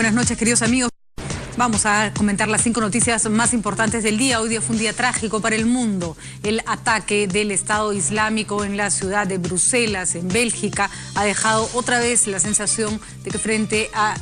buenas noches, queridos amigos. Vamos a comentar las 5 noticias más importantes del día. Hoy día fue un día trágico para el mundo. El ataque del Estado Islámico en la ciudad de Bruselas, en Bélgica, ha dejado otra vez la sensación de que frente a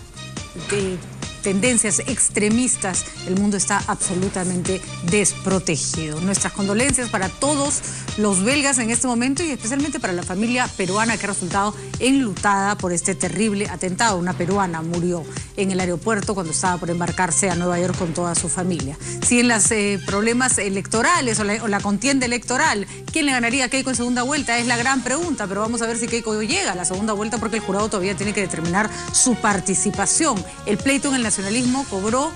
tendencias extremistas, el mundo está absolutamente desprotegido. Nuestras condolencias para todos los belgas en este momento y especialmente para la familia peruana que ha resultado enlutada por este terrible atentado. Una peruana murió en el aeropuerto cuando estaba por embarcarse a Nueva York con toda su familia. Si en los problemas electorales o la contienda electoral, ¿quién le ganaría a Keiko en segunda vuelta? Es la gran pregunta, pero vamos a ver si Keiko llega a la segunda vuelta porque el jurado todavía tiene que determinar su participación. El pleito en el nacionalismo cobró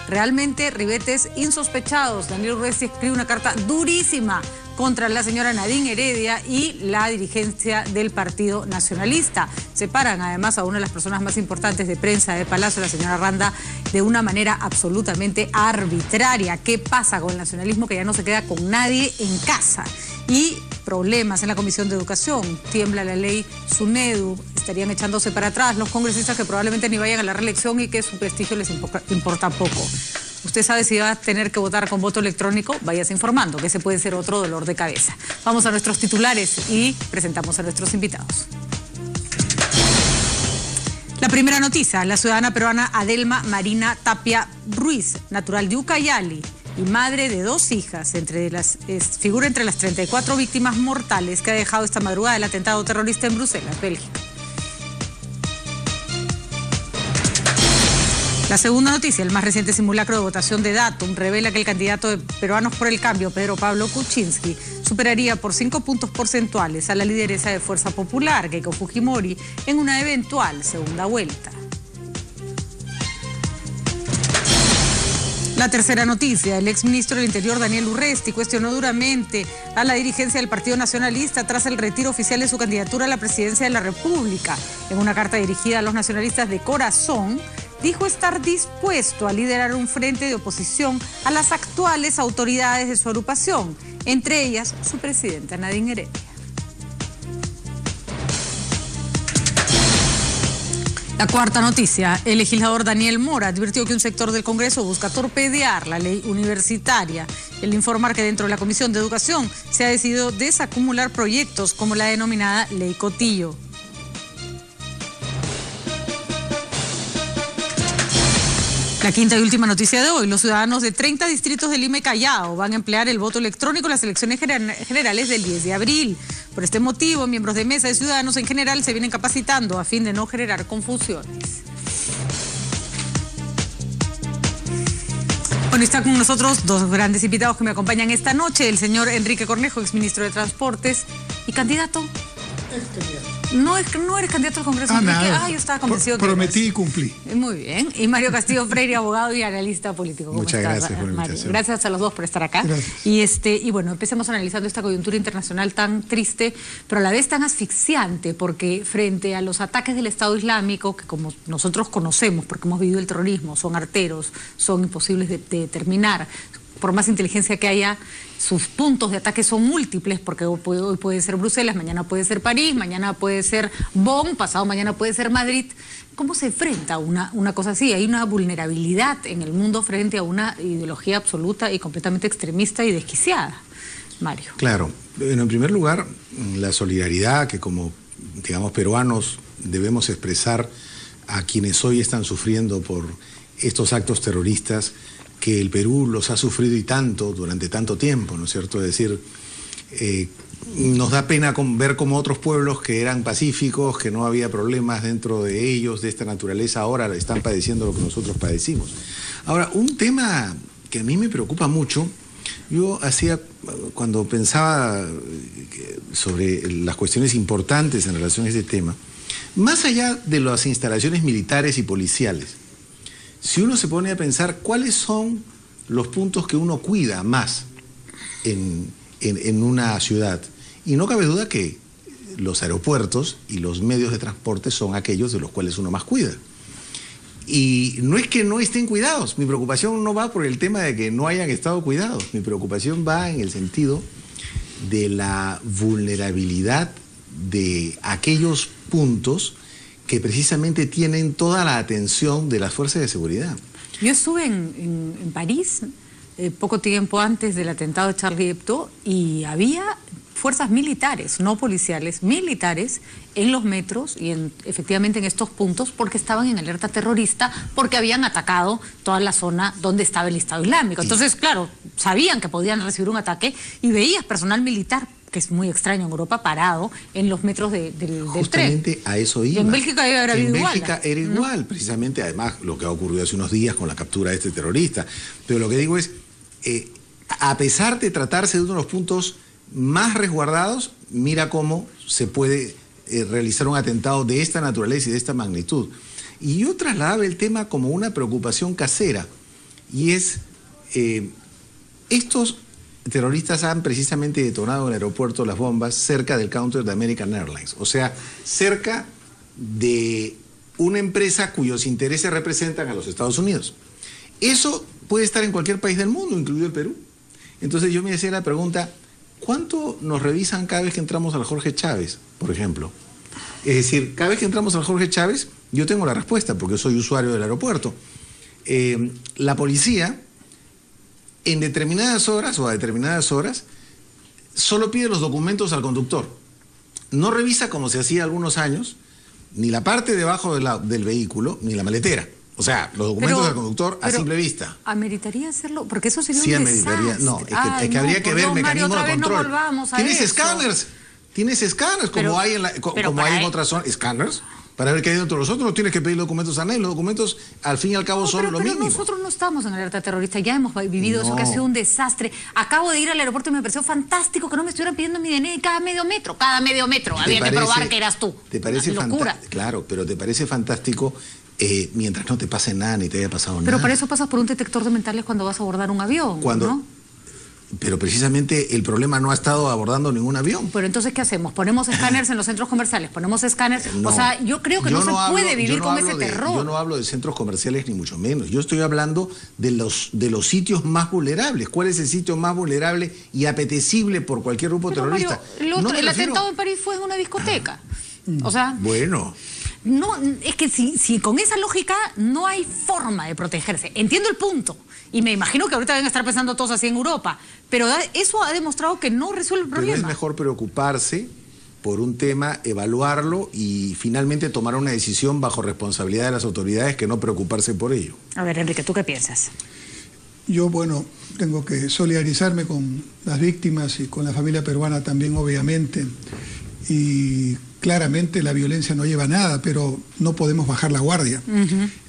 realmente ribetes insospechados. Daniel Urresti escribe una carta durísima contra la señora Nadine Heredia y la dirigencia del Partido Nacionalista. Separan además a una de las personas más importantes de prensa de Palacio, la señora Randa, de una manera absolutamente arbitraria. ¿Qué pasa con el nacionalismo que ya no se queda con nadie en casa? Y problemas en la Comisión de Educación. Tiembla la ley SUNEDU. Estarían echándose para atrás los congresistas que probablemente ni vayan a la reelección y que su prestigio les importa poco. Usted sabe si va a tener que votar con voto electrónico, váyase informando, que ese puede ser otro dolor de cabeza. Vamos a nuestros titulares y presentamos a nuestros invitados. La primera noticia, la ciudadana peruana Adelma Marina Tapia Ruiz, natural de Ucayali y madre de 2 hijas, figura entre las 34 víctimas mortales que ha dejado esta madrugada el atentado terrorista en Bruselas, Bélgica. La segunda noticia, el más reciente simulacro de votación de Datum, revela que el candidato de Peruanos por el Cambio, Pedro Pablo Kuczynski, superaría por 5 puntos porcentuales a la lideresa de Fuerza Popular, Keiko Fujimori, en una eventual segunda vuelta. La tercera noticia, el exministro del Interior, Daniel Urresti, cuestionó duramente a la dirigencia del Partido Nacionalista tras el retiro oficial de su candidatura a la presidencia de la República. En una carta dirigida a los nacionalistas de corazón, dijo estar dispuesto a liderar un frente de oposición a las actuales autoridades de su agrupación, entre ellas su presidenta Nadine Heredia. La cuarta noticia, el legislador Daniel Mora advirtió que un sector del Congreso busca torpedear la ley universitaria. El informar que dentro de la Comisión de Educación se ha decidido desacumular proyectos como la denominada Ley Cotillo. La quinta y última noticia de hoy, los ciudadanos de 30 distritos de Lima y Callao van a emplear el voto electrónico en las elecciones generales del 10 de abril. Por este motivo, miembros de mesa de ciudadanos en general se vienen capacitando a fin de no generar confusiones. Bueno, está con nosotros 2 grandes invitados que me acompañan esta noche, el señor Enrique Cornejo, exministro de Transportes y candidato. No eres candidato al Congreso. Yo estaba convencido. Prometí y cumplí. Muy bien. Y Mario Castillo Freire, abogado y analista político. Muchas gracias por la invitación. Gracias a los dos por estar acá. Gracias. Y bueno, empecemos analizando esta coyuntura internacional tan triste, pero a la vez tan asfixiante, porque frente a los ataques del Estado Islámico, que como nosotros conocemos, porque hemos vivido el terrorismo, son arteros, son imposibles de determinar, por más inteligencia que haya, sus puntos de ataque son múltiples, porque hoy puede ser Bruselas, mañana puede ser París, mañana puede ser Bonn, pasado mañana puede ser Madrid. ¿Cómo se enfrenta una cosa así? Hay una vulnerabilidad en el mundo frente a una ideología absoluta y completamente extremista y desquiciada. Mario. Claro. Bueno, en primer lugar, la solidaridad que como, digamos, peruanos debemos expresar a quienes hoy están sufriendo por estos actos terroristas que el Perú los ha sufrido y tanto durante tanto tiempo, ¿no es cierto? Es decir, nos da pena ver como otros pueblos que eran pacíficos, que no había problemas dentro de ellos, de esta naturaleza, ahora están padeciendo lo que nosotros padecimos. Ahora, un tema que a mí me preocupa mucho, cuando pensaba sobre las cuestiones importantes en relación a este tema, más allá de las instalaciones militares y policiales, si uno se pone a pensar cuáles son los puntos que uno cuida más en una ciudad, y no cabe duda que los aeropuertos y los medios de transporte son aquellos de los cuales uno más cuida. Y no es que no estén cuidados, mi preocupación no va por el tema de que no hayan estado cuidados, mi preocupación va en el sentido de la vulnerabilidad de aquellos puntos que precisamente tienen toda la atención de las fuerzas de seguridad. Yo estuve en París poco tiempo antes del atentado de Charlie Hebdo y había fuerzas militares, no policiales, militares en los metros y efectivamente en estos puntos porque estaban en alerta terrorista, porque habían atacado toda la zona donde estaba el Estado Islámico. Entonces, claro, sabían que podían recibir un ataque y veías personal militar, que es muy extraño en Europa, parado en los metros del tren. Justamente a eso iba. Y en Bélgica era igual. En Bélgica era igual, precisamente, además, lo que ha ocurrido hace unos días con la captura de este terrorista. Pero lo que digo es, a pesar de tratarse de uno de los puntos más resguardados, mira cómo se puede realizar un atentado de esta naturaleza y de esta magnitud. Y yo trasladaba el tema como una preocupación casera, y es, estos terroristas han precisamente detonado en el aeropuerto las bombas cerca del counter de American Airlines, o sea, cerca de una empresa cuyos intereses representan a los Estados Unidos. Eso puede estar en cualquier país del mundo, incluido el Perú. Entonces yo me hacía la pregunta, ¿cuánto nos revisan cada vez que entramos al Jorge Chávez, por ejemplo? Es decir, cada vez que entramos al Jorge Chávez, yo tengo la respuesta, porque soy usuario del aeropuerto. La policía, en determinadas horas o a determinadas horas, solo pide los documentos al conductor. No revisa, como se hacía algunos años, ni la parte de abajo del vehículo, ni la maletera. O sea, los documentos del conductor a simple vista. ¿Ameritaría hacerlo? Porque eso sería sí, un desastre. Ameritaría. No, es que habría que ver mecanismos de control. ¿Tienes escáneres? ¿Tienes escáneres? Como hay en otras zonas. ¿Escáneres? Para ver qué hay dentro de nosotros, no tienes que pedir documentos a nadie. Los documentos, al fin y al cabo, son lo mínimo. Pero nosotros no estamos en alerta terrorista. Ya hemos vivido eso, que ha sido un desastre. Acabo de ir al aeropuerto y me pareció fantástico que no me estuvieran pidiendo mi DNI cada medio metro. Cada medio metro. Había que probar que eras tú. ¿Te parece locura? Claro, pero ¿te parece fantástico mientras no te pase nada ni te haya pasado nada? Pero para eso pasas por un detector de metales cuando vas a abordar un avión, ¿no? Pero precisamente el problema no ha estado abordando ningún avión. Pero entonces, ¿qué hacemos? ¿Ponemos escáneres en los centros comerciales? ¿Ponemos escáneres? No, o sea, yo creo que no se puede vivir con ese terror. Yo no hablo de centros comerciales ni mucho menos. Yo estoy hablando de los sitios más vulnerables. ¿Cuál es el sitio más vulnerable y apetecible por cualquier grupo terrorista? Mario, el atentado en París fue en una discoteca. O sea... Bueno... No, es que si con esa lógica no hay forma de protegerse. Entiendo el punto. Y me imagino que ahorita deben estar pensando todos así en Europa. Pero eso ha demostrado que no resuelve el problema. Pero es mejor preocuparse por un tema, evaluarlo y finalmente tomar una decisión bajo responsabilidad de las autoridades que no preocuparse por ello. A ver, Enrique, ¿tú qué piensas? Yo, bueno, tengo que solidarizarme con las víctimas y con la familia peruana también, obviamente. Y claramente la violencia no lleva a nada, pero no podemos bajar la guardia.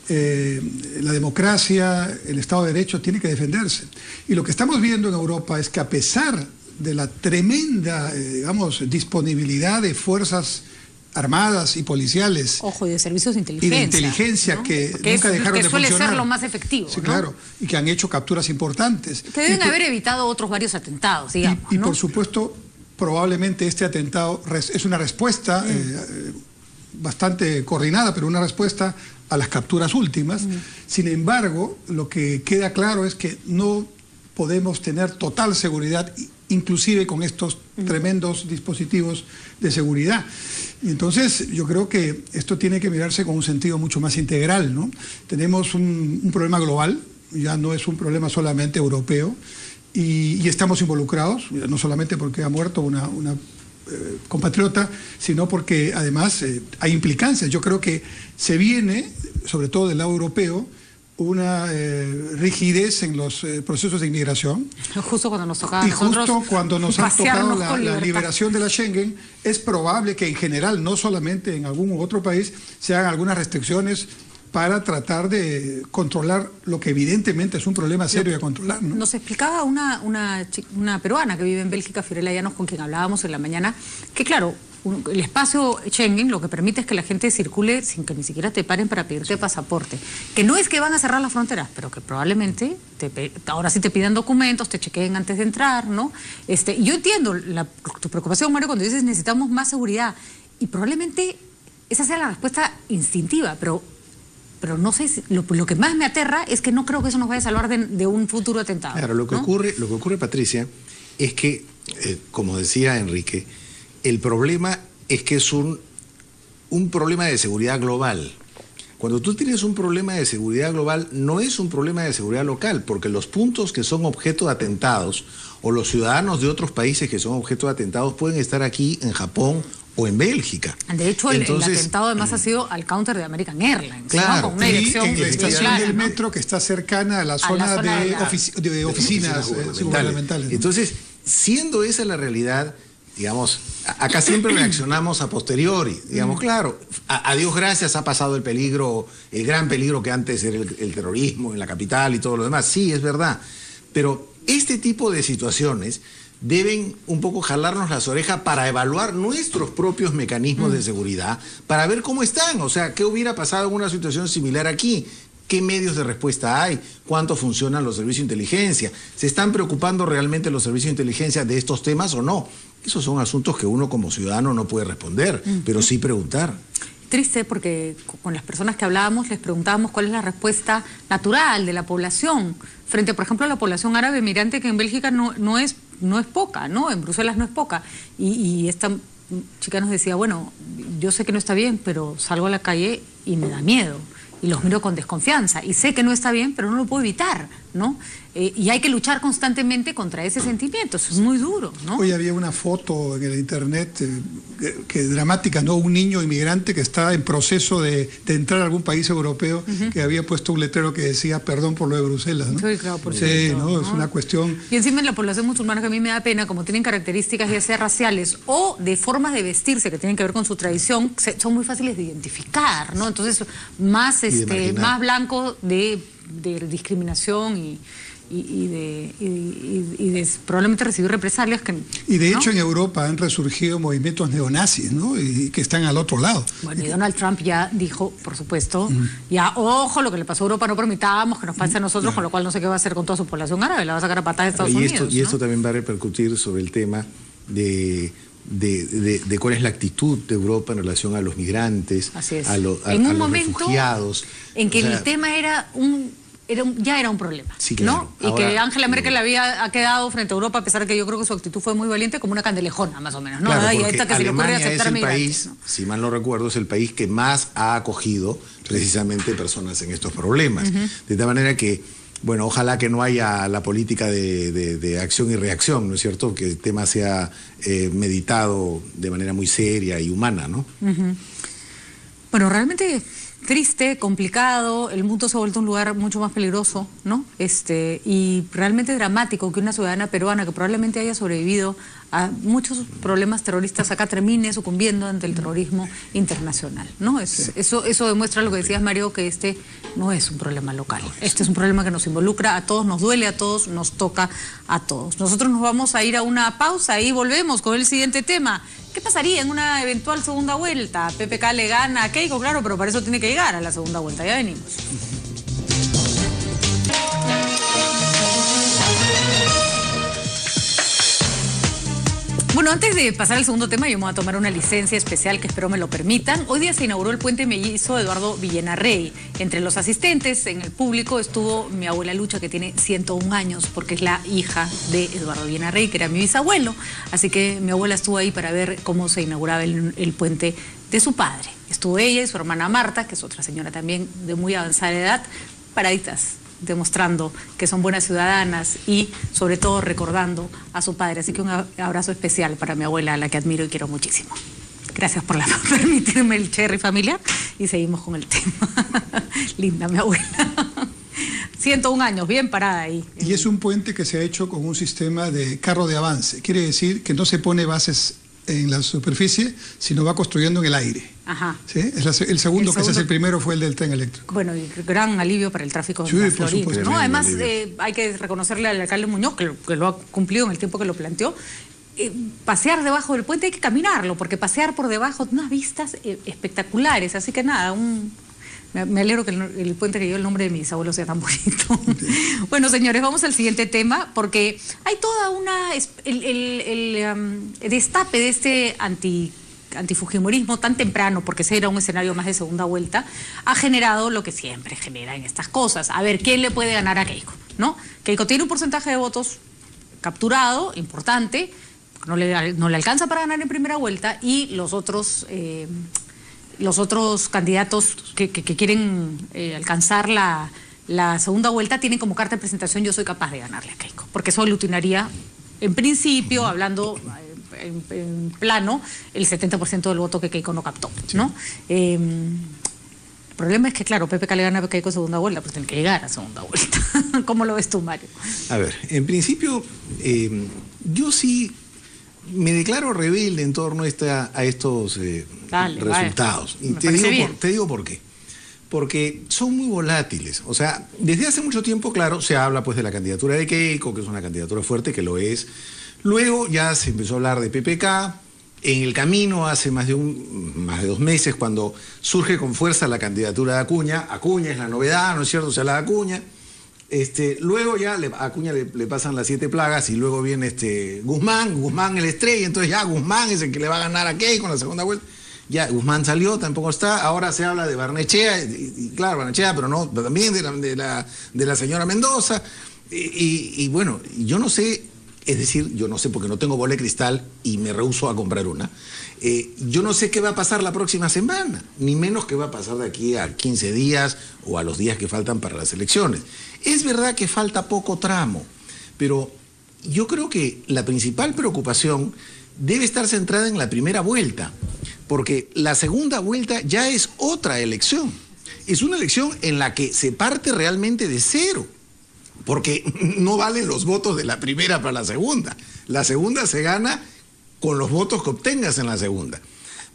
La democracia, el Estado de Derecho tiene que defenderse. Y lo que estamos viendo en Europa es que a pesar de la tremenda, disponibilidad de fuerzas armadas y policiales... Ojo, y de servicios de inteligencia. Y de inteligencia, ¿no? que nunca dejaron de funcionar. Que suele ser lo más efectivo, sí, ¿no? Claro, y que han hecho capturas importantes. Que deben haber evitado otros varios atentados, digamos, y ¿no? por supuesto... Probablemente este atentado es una respuesta bastante coordinada, pero una respuesta a las capturas últimas. Sin embargo, lo que queda claro es que no podemos tener total seguridad, inclusive con estos tremendos dispositivos de seguridad. Y entonces yo creo que esto tiene que mirarse con un sentido mucho más integral, ¿no? Tenemos un problema global, ya no es un problema solamente europeo, y estamos involucrados, no solamente porque ha muerto una compatriota, sino porque además hay implicancias. Yo creo que se viene, sobre todo del lado europeo, una rigidez en los procesos de inmigración. Justo cuando nos tocaba y justo cuando nos ha tocado la liberación de la Schengen, es probable que en general, no solamente en algún otro país, se hagan algunas restricciones para tratar de controlar lo que evidentemente es un problema serio de controlar, ¿no? Nos explicaba una peruana que vive en Bélgica, Fiorella Llanos, con quien hablábamos en la mañana, que claro, el espacio Schengen lo que permite es que la gente circule sin que ni siquiera te paren para pedirte pasaporte. Que no es que van a cerrar las fronteras, pero que probablemente ahora sí te pidan documentos, te chequeen antes de entrar, ¿no? Yo entiendo tu preocupación, Mario, cuando dices necesitamos más seguridad. Y probablemente esa sea la respuesta instintiva, pero no sé, lo que más me aterra es que no creo que eso nos vaya a salvar de un futuro atentado. Claro, lo que ocurre, Patricia, es que, como decía Enrique, el problema es que es un un problema de seguridad global. Cuando tú tienes un problema de seguridad global, no es un problema de seguridad local, porque los puntos que son objeto de atentados o los ciudadanos de otros países que son objeto de atentados pueden estar aquí en Japón o en Bélgica. De hecho, el atentado además ha sido al counter de American Airlines, claro, ¿no? Con una dirección en la estación clara, del ¿no? metro que está cercana a la zona de oficinas gubernamentales. Entonces, siendo esa la realidad, digamos, acá siempre reaccionamos a posteriori, digamos, claro, a Dios gracias ha pasado el peligro, el gran peligro que antes era el terrorismo en la capital y todo lo demás, sí, es verdad, pero este tipo de situaciones deben un poco jalarnos las orejas para evaluar nuestros propios mecanismos de seguridad, para ver cómo están, o sea, qué hubiera pasado en una situación similar aquí. ¿Qué medios de respuesta hay? ¿Cuánto funcionan los servicios de inteligencia? ¿Se están preocupando realmente los servicios de inteligencia de estos temas o no? Esos son asuntos que uno como ciudadano no puede responder, pero sí preguntar. Triste porque con las personas que hablábamos les preguntábamos cuál es la respuesta natural de la población frente, por ejemplo, a la población árabe migrante que en Bélgica no es poca, ¿no? En Bruselas no es poca. Y esta chica nos decía, bueno, yo sé que no está bien, pero salgo a la calle y me da miedo. Y los miro con desconfianza. Y sé que no está bien, pero no lo puedo evitar, ¿no? Y hay que luchar constantemente contra ese sentimiento. Eso es muy duro, ¿no? Hoy había una foto en el internet que dramática, ¿no? Un niño inmigrante que está en proceso de entrar a algún país europeo, que había puesto un letrero que decía perdón por lo de Bruselas, ¿no? Sí, claro, por sí, cierto, ¿no? Es una cuestión... Y encima en la población musulmana, que a mí me da pena, como tienen características ya sea raciales o de formas de vestirse que tienen que ver con su tradición, son muy fáciles de identificar, ¿no? Entonces, más blanco de discriminación y de probablemente recibir represalias que... Y de ¿no? hecho en Europa han resurgido movimientos neonazis, ¿no? Y que están al otro lado. Bueno, y Donald Trump ya dijo, por supuesto, ya, ojo, lo que le pasó a Europa no permitamos que nos pase a nosotros, con lo cual no sé qué va a hacer con toda su población árabe, la va a sacar a patadas de Estados Unidos. Y esto también va a repercutir sobre el tema de cuál es la actitud de Europa en relación a los migrantes, a los refugiados. En que el tema ya era un problema, sí, claro. ¿no? Y que Angela Merkel ha quedado frente a Europa, a pesar de que yo creo que su actitud fue muy valiente, como una candelejona, más o menos, ¿no? Claro, y esta que se le ocurre aceptar es el migrantes, país, ¿no? si mal no recuerdo, es el país que más ha acogido precisamente personas en estos problemas. De tal manera que, bueno, ojalá que no haya la política de acción y reacción, ¿no es cierto? Que el tema sea meditado de manera muy seria y humana, ¿no? Bueno, realmente triste, complicado, el mundo se ha vuelto un lugar mucho más peligroso, ¿no? Y realmente dramático que una ciudadana peruana que probablemente haya sobrevivido a muchos problemas terroristas acá termine sucumbiendo ante el terrorismo internacional, ¿no? Eso demuestra lo que decías, Mario, que no es un problema local. Este es un problema que nos involucra a todos, nos duele a todos, nos toca a todos. Nosotros nos vamos a ir a una pausa y volvemos con el siguiente tema. ¿Qué pasaría en una eventual segunda vuelta? PPK le gana a Keiko, claro, pero para eso tiene que llegar a la segunda vuelta. Ya venimos. Bueno, antes de pasar al segundo tema, yo me voy a tomar una licencia especial que espero me lo permitan. Hoy día se inauguró el puente mellizo Eduardo Villena Rey. Entre los asistentes, en el público, estuvo mi abuela Lucha, que tiene 101 años, porque es la hija de Eduardo Villena Rey, que era mi bisabuelo. Así que mi abuela estuvo ahí para ver cómo se inauguraba el puente de su padre. Estuvo ella y su hermana Marta, que es otra señora también de muy avanzada edad, paraditas, demostrando que son buenas ciudadanas y sobre todo recordando a su padre. Así que un abrazo especial para mi abuela, a la que admiro y quiero muchísimo. Gracias por permitirme el cherry familiar y seguimos con el tema. Linda mi abuela. 101 años, bien parada ahí. Y es un puente que se ha hecho con un sistema de carro de avance. Quiere decir que no se pone bases en la superficie, sino va construyendo en el aire. Ajá. ¿Sí? Es el segundo que se hace. El primero fue el del tren eléctrico. Bueno, y gran alivio para el tráfico de la Florida, ¿no? Además, hay que reconocerle al alcalde Muñoz, que lo ha cumplido en el tiempo que lo planteó. Pasear debajo del puente hay que caminarlo, porque pasear por debajo, unas vistas espectaculares. Así que nada, me alegro que el puente que lleva el nombre de mis abuelos sea tan bonito. Bueno, señores, vamos al siguiente tema, porque hay toda una... El destape de este antifujimorismo tan temprano, porque ese era un escenario más de segunda vuelta, ha generado lo que siempre genera en estas cosas. A ver, ¿quién le puede ganar a Keiko? ¿No? Keiko tiene un porcentaje de votos capturado, importante, no le alcanza para ganar en primera vuelta, y los otros... los otros candidatos que quieren alcanzar la segunda vuelta tienen como carta de presentación: yo soy capaz de ganarle a Keiko, porque eso aglutinaría, en principio, hablando en plano, el 70% del voto que Keiko no captó, ¿no? El problema es que, claro, PPK le gana a Keiko en segunda vuelta, pues tiene que llegar a segunda vuelta. ¿Cómo lo ves tú, Mario? A ver, en principio, yo sí me declaro rebelde en torno a estos resultados. Y te digo por qué. Porque son muy volátiles. O sea, desde hace mucho tiempo, claro, se habla pues de la candidatura de Keiko, que es una candidatura fuerte, que lo es. Luego ya se empezó a hablar de PPK. En el camino, hace más de 2 meses, cuando surge con fuerza la candidatura de Acuña. Acuña es la novedad, ¿no es cierto? Se habla de Acuña. Luego ya a Acuña le pasan las 7 plagas y luego viene Guzmán el estrella. Entonces ya Guzmán es el que le va a ganar a Keiko en la segunda vuelta. Ya Guzmán salió, tampoco está. Ahora se habla de Barnechea, y claro, Barnechea, pero no, también de la señora Mendoza. Y bueno, yo no sé, es decir, yo no sé porque no tengo bola de cristal y me rehúso a comprar una. Yo no sé qué va a pasar la próxima semana, ni menos qué va a pasar de aquí a 15 días o a los días que faltan para las elecciones. Es verdad que falta poco tramo, pero yo creo que la principal preocupación debe estar centrada en la primera vuelta, porque la segunda vuelta ya es otra elección. Es una elección en la que se parte realmente de cero, porque no valen los votos de la primera para la segunda. La segunda se gana con los votos que obtengas en la segunda.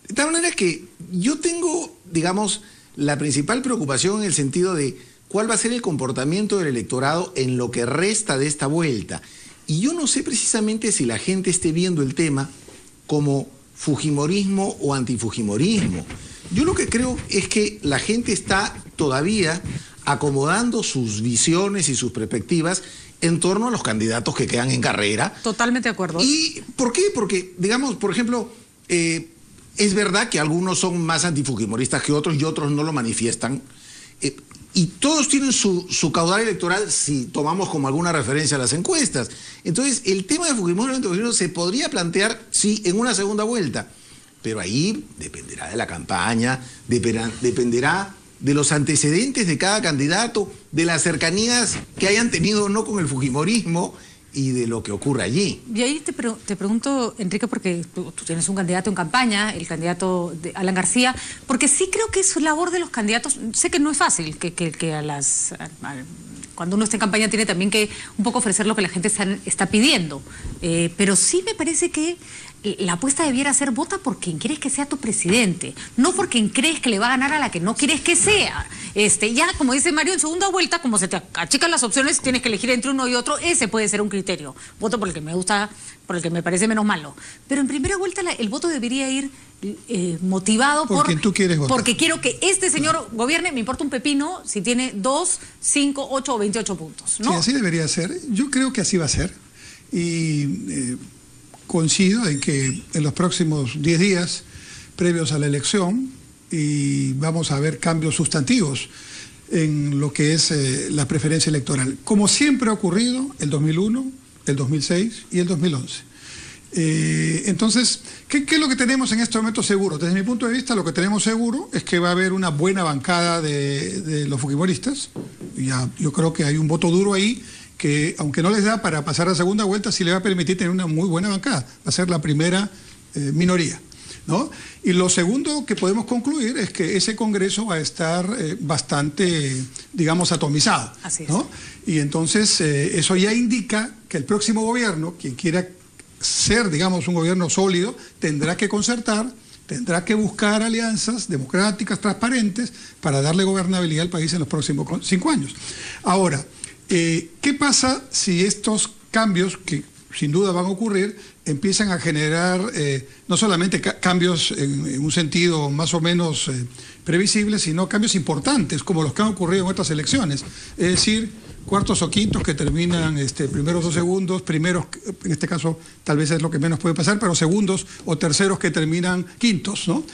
De tal manera que yo tengo, digamos, la principal preocupación en el sentido de cuál va a ser el comportamiento del electorado en lo que resta de esta vuelta. Y yo no sé precisamente si la gente esté viendo el tema como fujimorismo o antifujimorismo. Yo lo que creo es que la gente está todavía acomodando sus visiones y sus perspectivas en torno a los candidatos que quedan en carrera. Totalmente de acuerdo. ¿Y por qué? Porque, digamos, por ejemplo, es verdad que algunos son más antifujimoristas que otros y otros no lo manifiestan. Y todos tienen su caudal electoral si tomamos como alguna referencia a las encuestas. Entonces, el tema de Fujimori y antifujimorismo se podría plantear, sí, en una segunda vuelta. Pero ahí dependerá de la campaña, dependerá de los antecedentes de cada candidato, de las cercanías que hayan tenido o no con el fujimorismo y de lo que ocurre allí. Y ahí te pregunto, Enrique, porque tú tienes un candidato en campaña, el candidato de Alan García, porque sí creo que es labor de los candidatos. Sé que no es fácil, que cuando uno está en campaña tiene también que un poco ofrecer lo que la gente está pidiendo, pero sí me parece que la apuesta debiera ser: vota por quien quieres que sea tu presidente, no por quien crees que le va a ganar a la que no quieres que sea. Ya, como dice Mario, en segunda vuelta, como se te achican las opciones, tienes que elegir entre uno y otro. Ese puede ser un criterio. Voto por el que me gusta, por el que me parece menos malo. Pero en primera vuelta el voto debería ir motivado por quien tú quieres votar. Porque quiero que este señor gobierne, me importa un pepino si tiene 2, 5, 8 o 28 puntos, ¿no? Sí, así debería ser. Yo creo que así va a ser. Y coincido en que en los próximos 10 días previos a la elección y vamos a ver cambios sustantivos en lo que es la preferencia electoral, como siempre ha ocurrido el 2001, el 2006 y el 2011. Entonces, ¿qué es lo que tenemos en este momento seguro? Desde mi punto de vista, lo que tenemos seguro es que va a haber una buena bancada de los fujimoristas. Yo creo que hay un voto duro ahí que, aunque no les da para pasar a segunda vuelta, sí le va a permitir tener una muy buena bancada. Va a ser la primera minoría, ¿no? Y lo segundo que podemos concluir es que ese Congreso va a estar bastante, digamos, atomizado, Así es. ¿no? Y entonces eso ya indica que el próximo gobierno, quien quiera ser, digamos, un gobierno sólido, tendrá que concertar, tendrá que buscar alianzas democráticas, transparentes, para darle gobernabilidad al país en los próximos 5 años. Ahora, ¿qué pasa si estos cambios, que sin duda van a ocurrir, empiezan a generar no solamente cambios en un sentido más o menos previsible, sino cambios importantes, como los que han ocurrido en otras elecciones? Es decir, cuartos o quintos que terminan primeros o segundos, primeros, en este caso tal vez es lo que menos puede pasar, pero segundos o terceros que terminan quintos, ¿no?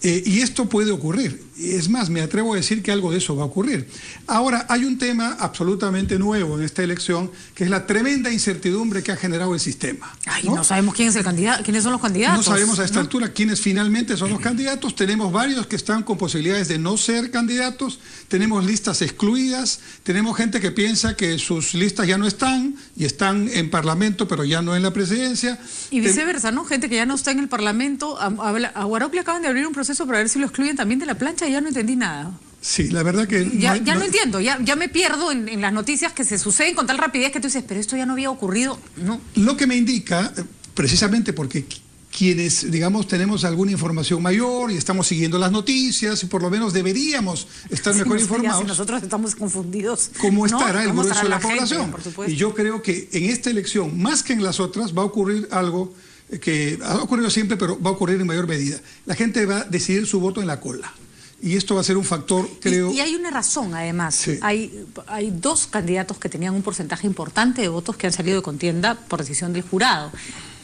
Y esto puede ocurrir. Es más, me atrevo a decir que algo de eso va a ocurrir. Ahora, hay un tema absolutamente nuevo en esta elección, que es la tremenda incertidumbre que ha generado el sistema, Ay, ¿no? no sabemos sabemos quién es el candidato, quiénes son los candidatos. No sabemos a esta altura quiénes finalmente son los candidatos. Tenemos varios que están con posibilidades de no ser candidatos. Tenemos listas excluidas. Tenemos gente que piensa que sus listas ya no están y están en Parlamento, pero ya no en la presidencia. Y viceversa, ¿no? Gente que ya no está en el Parlamento. A Guaraup le acaban de abrir un proceso para ver si lo excluyen también de la plancha y ya no entendí nada. Sí, la verdad que... Ya no entiendo, ya me pierdo en las noticias que se suceden con tal rapidez que tú dices, pero esto ya no había ocurrido, ¿no? Lo que me indica, precisamente porque quienes, digamos, tenemos alguna información mayor y estamos siguiendo las noticias y por lo menos deberíamos estar mejor informados. Si nosotros estamos confundidos. ¿Cómo ¿no? estará el grueso de la población? Por supuesto. Y yo creo que en esta elección, más que en las otras, va a ocurrir algo que ha ocurrido siempre, pero va a ocurrir en mayor medida. La gente va a decidir su voto en la cola. Y esto va a ser un factor, creo... Y hay una razón, además. Sí. Hay dos candidatos que tenían un porcentaje importante de votos que han salido de contienda por decisión del jurado.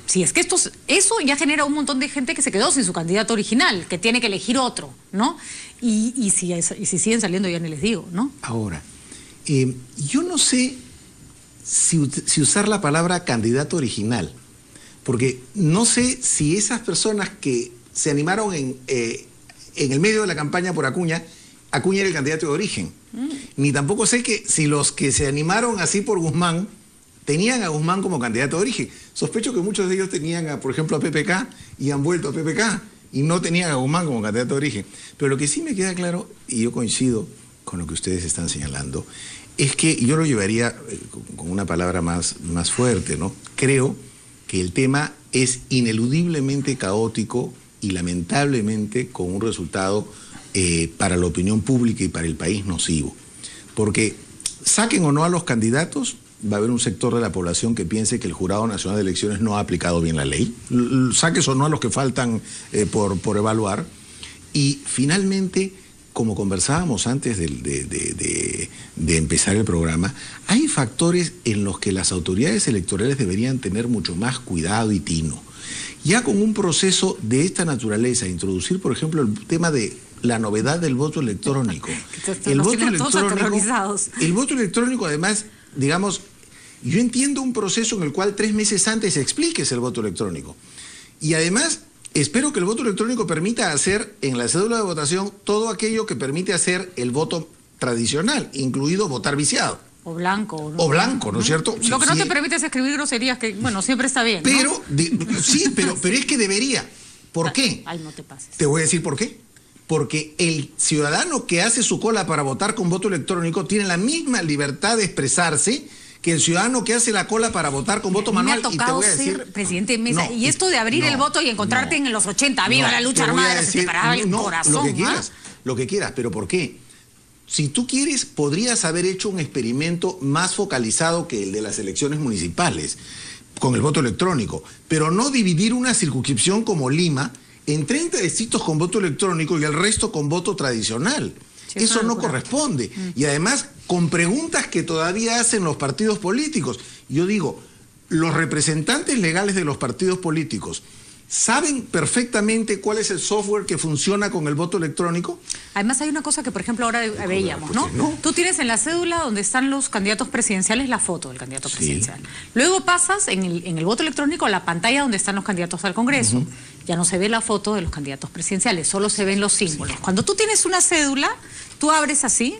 Si es que eso ya genera un montón de gente que se quedó sin su candidato original, que tiene que elegir otro, ¿no? Y si siguen saliendo, ya ni les digo, ¿no? Ahora, yo no sé si usar la palabra candidato original, porque no sé si esas personas que se animaron en el medio de la campaña por Acuña era el candidato de origen. Ni tampoco sé si los que se animaron así por Guzmán tenían a Guzmán como candidato de origen. Sospecho que muchos de ellos tenían, por ejemplo, a PPK y han vuelto a PPK y no tenían a Guzmán como candidato de origen. Pero lo que sí me queda claro, y yo coincido con lo que ustedes están señalando, es que yo lo llevaría con una palabra más fuerte, ¿no? Creo que el tema es ineludiblemente caótico y lamentablemente con un resultado para la opinión pública y para el país nocivo. Porque saquen o no a los candidatos, va a haber un sector de la población que piense que el Jurado Nacional de Elecciones no ha aplicado bien la ley. Saques o no a los que faltan por evaluar. Y finalmente, como conversábamos antes de empezar el programa, hay factores en los que las autoridades electorales deberían tener mucho más cuidado y tino. Ya con un proceso de esta naturaleza, introducir, por ejemplo, el tema de la novedad del voto electrónico. El voto electrónico, además, digamos, yo entiendo un proceso en el cual 3 meses antes expliques el voto electrónico. Y además, espero que el voto electrónico permita hacer en la cédula de votación todo aquello que permite hacer el voto tradicional, incluido votar viciado. O blanco. O blanco, ¿no es cierto? Lo que no te permite es escribir groserías, que, bueno, siempre está bien, ¿no? Pero, sí, pero es que debería. ¿Por qué? Ay, no te pases. Te voy a decir por qué. Porque el ciudadano que hace su cola para votar con voto electrónico tiene la misma libertad de expresarse que el ciudadano que hace la cola para votar con voto manual. Me ha tocado ser presidente de mesa. Y esto de abrir el voto y encontrarte en los 80, viva la lucha armada, se te paraba el corazón. Lo que quieras, pero ¿por qué? Si tú quieres, podrías haber hecho un experimento más focalizado que el de las elecciones municipales, con el voto electrónico, pero no dividir una circunscripción como Lima en 30 distritos con voto electrónico y el resto con voto tradicional. Sí, eso no corresponde. Y además, con preguntas que todavía hacen los partidos políticos. Yo digo, los representantes legales de los partidos políticos ¿saben perfectamente cuál es el software que funciona con el voto electrónico? Además hay una cosa que, por ejemplo, ahora veíamos, ¿no? Tú tienes en la cédula donde están los candidatos presidenciales la foto del candidato presidencial. Luego pasas en el voto electrónico a la pantalla donde están los candidatos al Congreso. Ya no se ve la foto de los candidatos presidenciales, solo se ven los símbolos. Cuando tú tienes una cédula, tú abres así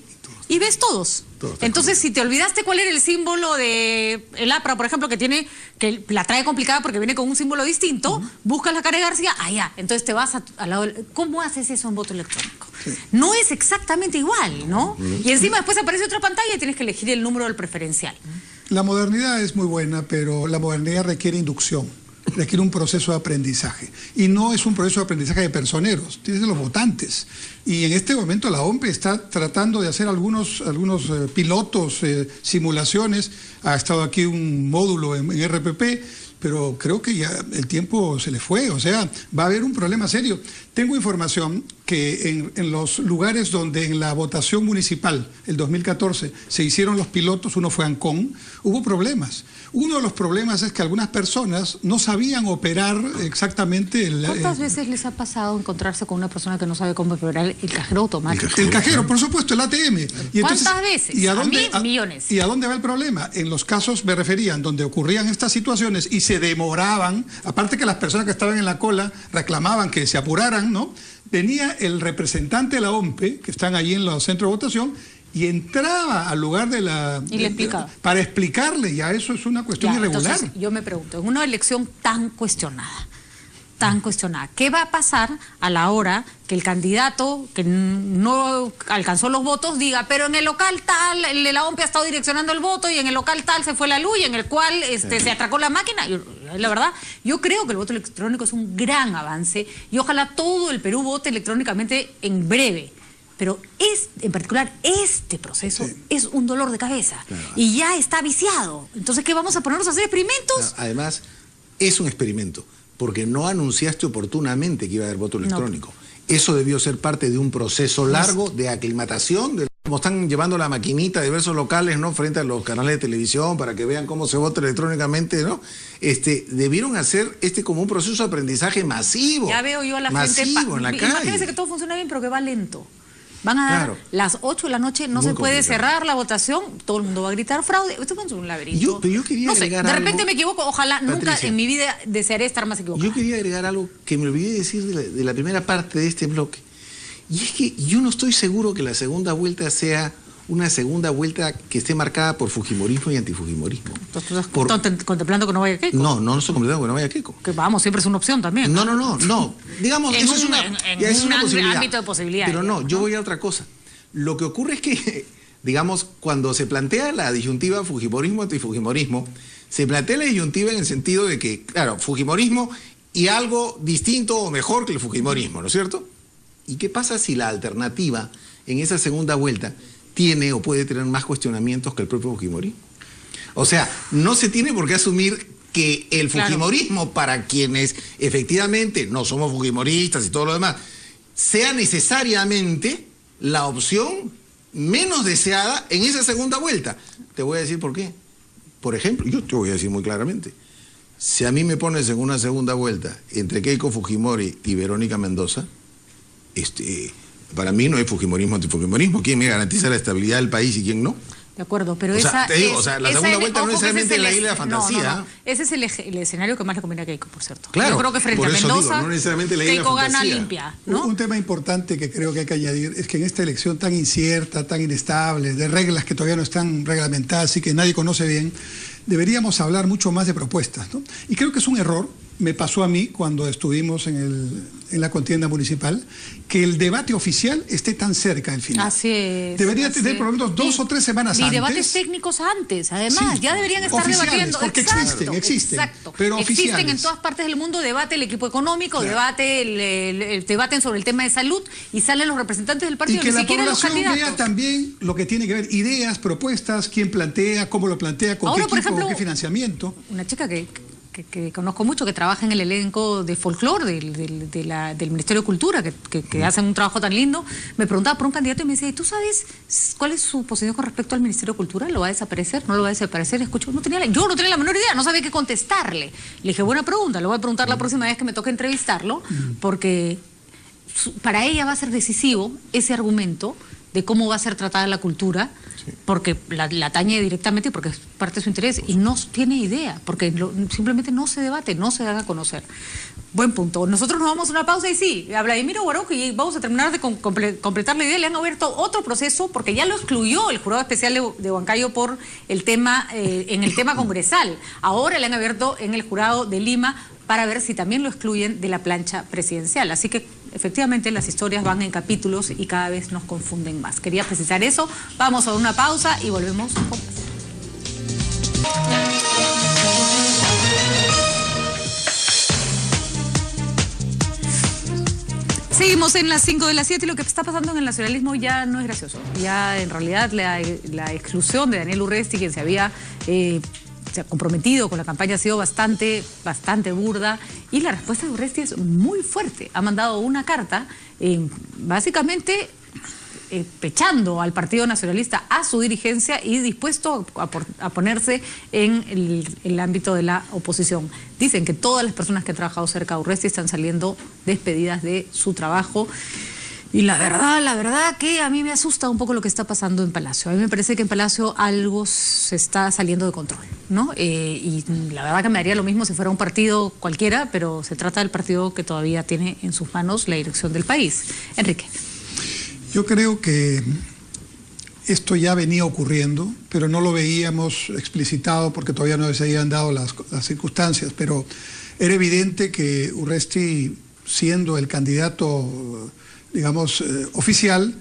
y ves todos. Entonces, si te olvidaste cuál era el símbolo de el APRA, por ejemplo, que la trae complicada porque viene con un símbolo distinto, buscas la cara de García, ya. Entonces te vas al lado. ¿Cómo haces eso en voto electrónico? No es exactamente igual, ¿no? Y encima después aparece otra pantalla y tienes que elegir el número del preferencial. La modernidad es muy buena, pero la modernidad requiere inducción. Requiere un proceso de aprendizaje. Y no es un proceso de aprendizaje de personeros, tienes de los votantes. Y en este momento la OMPE está tratando de hacer algunos pilotos, simulaciones. Ha estado aquí un módulo en RPP, pero creo que ya el tiempo se le fue. O sea, va a haber un problema serio. Tengo información que en los lugares donde en la votación municipal, el 2014, se hicieron los pilotos, uno fue Ancón, hubo problemas. Uno de los problemas es que algunas personas no sabían operar exactamente el... ¿Cuántas veces les ha pasado encontrarse con una persona que no sabe cómo operar el cajero automático? El cajero, por supuesto, el ATM. Y ¿cuántas veces? ¿Y a dónde, millones. ¿Y a dónde va el problema? En los casos, me referían, donde ocurrían estas situaciones y se demoraban, aparte que las personas que estaban en la cola reclamaban que se apuraran, ¿no? Venía el representante de la OMPE, que están allí en los centros de votación, y entraba al lugar de la... Y le explicaba. Para explicarle, ya eso es una cuestión irregular. Entonces, yo me pregunto, en una elección tan cuestionada, ¿qué va a pasar a la hora que el candidato que no alcanzó los votos diga, pero en el local tal, el de la OMPE ha estado direccionando el voto y en el local tal se fue la luz y en el cual se atracó la máquina? La verdad, yo creo que el voto electrónico es un gran avance y ojalá todo el Perú vote electrónicamente en breve. Pero en particular este proceso es un dolor de cabeza y ya está viciado. Entonces, ¿qué vamos a ponernos a hacer experimentos? Además, es un experimento, porque no anunciaste oportunamente que iba a haber voto electrónico. Eso debió ser parte de un proceso largo de aclimatación, como están llevando la maquinita de diversos locales, ¿no?, frente a los canales de televisión para que vean cómo se vota electrónicamente, ¿no? Debieron hacer como un proceso de aprendizaje masivo. Ya veo yo a la gente en la calle. Imagínense que todo funciona bien, pero que va lento. Van a dar las 8 de la noche, no se puede cerrar la votación, todo el mundo va a gritar fraude. Esto es un laberinto. Pero yo quería agregar de repente algo, me equivoco, ojalá Patricia, nunca en mi vida desearé estar más equivocado. Yo quería agregar algo que me olvidé decir de la primera parte de este bloque. Y es que yo no estoy seguro que la segunda vuelta sea una segunda vuelta que esté marcada por fujimorismo y antifujimorismo. ¿Tú estás contemplando que no vaya Keiko? No estoy contemplando que no vaya Keiko. Que vamos, siempre es una opción también. No. Digamos, eso es una posibilidad. Ámbito de posibilidades. Pero no, yo voy a otra cosa. Lo que ocurre es que, digamos, cuando se plantea la disyuntiva fujimorismo-antifujimorismo, se plantea la disyuntiva en el sentido de que, claro, fujimorismo y algo distinto o mejor que el fujimorismo, ¿no es cierto? ¿Y qué pasa si la alternativa en esa segunda vuelta tiene o puede tener más cuestionamientos que el propio fujimorismo? O sea, no se tiene por qué asumir que el fujimorismo, para quienes efectivamente no somos fujimoristas y todo lo demás, sea necesariamente la opción menos deseada en esa segunda vuelta. Te voy a decir por qué. Por ejemplo, yo te voy a decir muy claramente, si a mí me pones en una segunda vuelta entre Keiko Fujimori y Verónica Mendoza, para mí no hay fujimorismo antifujimorismo. ¿Quién me garantiza la estabilidad del país y quién no? De acuerdo, pero la segunda vuelta no necesariamente es la isla de la fantasía. No. Ese es el escenario que más le conviene a Keiko, por cierto. Claro, yo creo que frente a Mendoza, no necesariamente la isla Keiko de la fantasía. gana limpia, ¿no? Un tema importante que creo que hay que añadir es que en esta elección tan incierta, tan inestable, de reglas que todavía no están reglamentadas y que nadie conoce bien, deberíamos hablar mucho más de propuestas, ¿no? Y creo que es un error, me pasó a mí cuando estuvimos en la contienda municipal, que el debate oficial esté tan cerca del final. Así es. Debería tener por lo menos 2 o 3 semanas antes. Y debates técnicos antes, además. Ya deberían estar debatiendo. Porque existen. Exacto. Pero existen oficiales. en todas partes del mundo, debate el equipo económico, debaten sobre el tema de salud y salen los representantes del partido, y que ni siquiera los candidatos. Y que la población vea también lo que tiene que ver, ideas, propuestas, quién plantea, cómo lo plantea, con ahora, qué por equipo, ejemplo, con qué financiamiento. Una chica que conozco mucho, que trabaja en el elenco de folclore del Ministerio de Cultura, que hacen un trabajo tan lindo, me preguntaba por un candidato y me decía, ¿tú sabes cuál es su posición con respecto al Ministerio de Cultura? ¿Lo va a desaparecer? ¿No lo va a desaparecer? Escucho, yo no tenía la menor idea, no sabía qué contestarle. Le dije, buena pregunta, lo voy a preguntar la próxima vez que me toque entrevistarlo, porque para ella va a ser decisivo ese argumento de cómo va a ser tratada la cultura, porque la atañe directamente, porque es parte de su interés, y no tiene idea, porque simplemente no se debate, no se da a conocer. Buen punto. Nosotros nos vamos a una pausa y sí, a Vladimiro Guarojo, y vamos a terminar de completar la idea, le han abierto otro proceso, porque ya lo excluyó el jurado especial de Huancayo por el tema, en el tema congresal. Ahora le han abierto en el jurado de Lima para ver si también lo excluyen de la plancha presidencial. Así que efectivamente las historias van en capítulos y cada vez nos confunden más. Quería precisar eso. Vamos a una pausa y volvemos con más. Seguimos en las 5 de las 7 y lo que está pasando en el nacionalismo ya no es gracioso. Ya en realidad la exclusión de Daniel Urresti, quien se había se ha comprometido con la campaña ha sido bastante burda, y la respuesta de Urresti es muy fuerte. Ha mandado una carta, básicamente pechando al Partido Nacionalista, a su dirigencia, y dispuesto a ponerse en el ámbito de la oposición. Dicen que todas las personas que han trabajado cerca de Urresti están saliendo despedidas de su trabajo. Y la verdad que a mí me asusta un poco lo que está pasando en Palacio. A mí me parece que en Palacio algo se está saliendo de control, ¿no? Y la verdad que me daría lo mismo si fuera un partido cualquiera, pero se trata del partido que todavía tiene en sus manos la dirección del país. Enrique. Yo creo que esto ya venía ocurriendo, pero no lo veíamos explicitado porque todavía no se habían dado las circunstancias, pero era evidente que Urresti, siendo el candidato, digamos, oficial,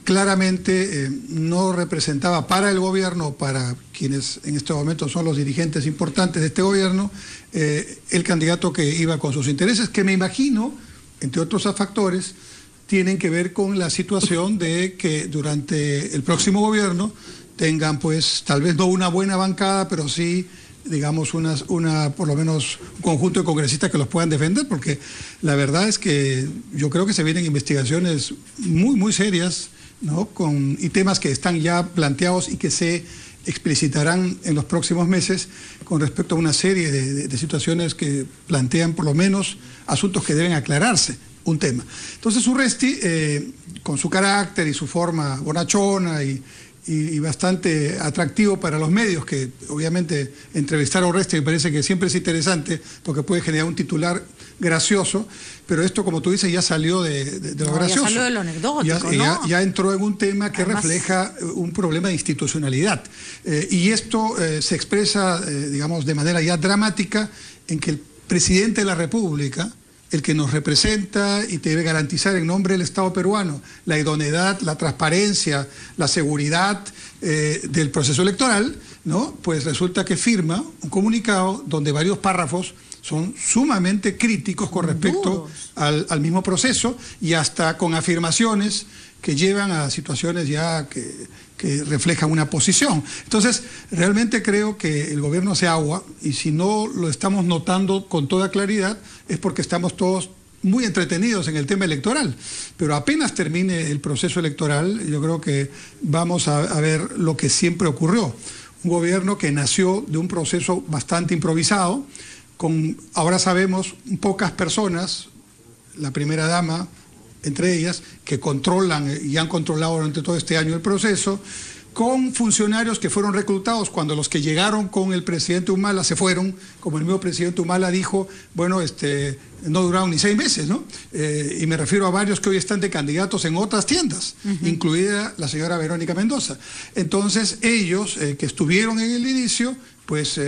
claramente no representaba para el gobierno, para quienes en este momento son los dirigentes importantes de este gobierno, el candidato que iba con sus intereses, que me imagino, entre otros factores, tienen que ver con la situación de que durante el próximo gobierno tengan, pues, tal vez no una buena bancada, pero sí, digamos, por lo menos un conjunto de congresistas que los puedan defender, porque la verdad es que yo creo que se vienen investigaciones muy, muy serias, ¿no? Y temas que están ya planteados y que se explicitarán en los próximos meses con respecto a una serie de situaciones que plantean por lo menos asuntos que deben aclararse. Un tema. Entonces Urresti, con su carácter y su forma bonachona y bastante atractivo para los medios, que obviamente entrevistar a Urresti me parece que siempre es interesante porque puede generar un titular gracioso, pero esto, como tú dices, ya salió de lo gracioso. Ya salió de lo anecdótico, ¿no? Ya entró en un tema que además refleja un problema de institucionalidad. Y esto se expresa, digamos, de manera ya dramática en que el presidente de la República, el que nos representa y debe garantizar en nombre del Estado peruano la idoneidad, la transparencia, la seguridad del proceso electoral, ¿no? Pues resulta que firma un comunicado donde varios párrafos son sumamente críticos con respecto al mismo proceso, y hasta con afirmaciones que llevan a situaciones ya que reflejan una posición. Entonces, realmente creo que el gobierno hace agua, y si no lo estamos notando con toda claridad es porque estamos todos muy entretenidos en el tema electoral. Pero apenas termine el proceso electoral, yo creo que vamos a ver lo que siempre ocurrió. Un gobierno que nació de un proceso bastante improvisado, ahora sabemos, pocas personas, la primera dama entre ellas, que controlan y han controlado durante todo este año el proceso, con funcionarios que fueron reclutados cuando los que llegaron con el presidente Humala se fueron, como el mismo presidente Humala dijo, bueno, no duraron ni 6 meses, ¿no? Y me refiero a varios que hoy están de candidatos en otras tiendas, incluida la señora Verónica Mendoza. Entonces ellos, que estuvieron en el inicio, pues